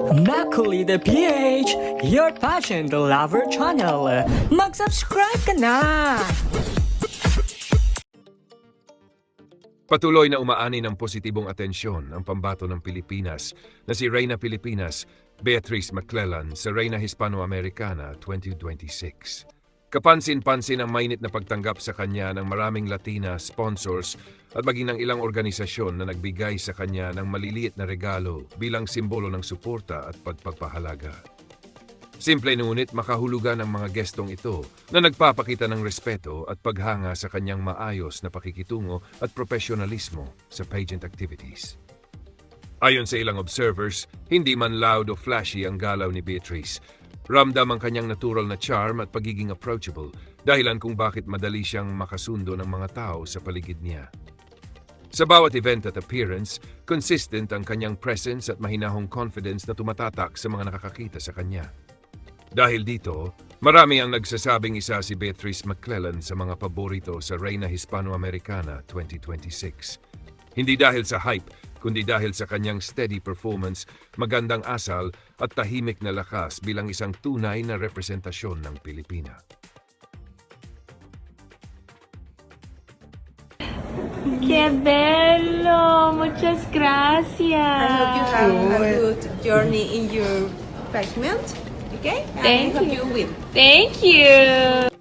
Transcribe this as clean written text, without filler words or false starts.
Macaulay PH, your passion the lover channel. Mag-subscribe ka na! Patuloy na umaani ng positibong atensyon ang pambato ng Pilipinas na si Reyna Pilipinas, Beatrice McClellan sa Reyna Hispano-Americana 2026. Kapansin-pansin ang mainit na pagtanggap sa kanya ng maraming Latina sponsors at maging ng ilang organisasyon na nagbigay sa kanya ng maliliit na regalo bilang simbolo ng suporta at pagpapahalaga. Simple ngunit makahulugan ang mga gestong ito na nagpapakita ng respeto at paghanga sa kanyang maayos na pakikitungo at profesionalismo sa pageant activities. Ayon sa ilang observers, hindi man loud o flashy ang galaw ni Beatrice. Ramdam ang kanyang natural na charm at pagiging approachable, dahilan kung bakit madali siyang makasundo ng mga tao sa paligid niya. Sa bawat event at appearance, consistent ang kanyang presence at mahinahong confidence na tumatatak sa mga nakakakita sa kanya. Dahil dito, marami ang nagsasabing isa si Beatrice McClellan sa mga paborito sa Reyna Hispano-Americana 2026. Hindi dahil sa hype, kundi dahil sa kanyang steady performance, magandang asal at tahimik na lakas bilang isang tunay na representasyon ng Pilipina. ¡Qué bello! Muchas gracias. I hope you have a good journey in your pavement. Okay? Thank I hope you. you win. Thank you.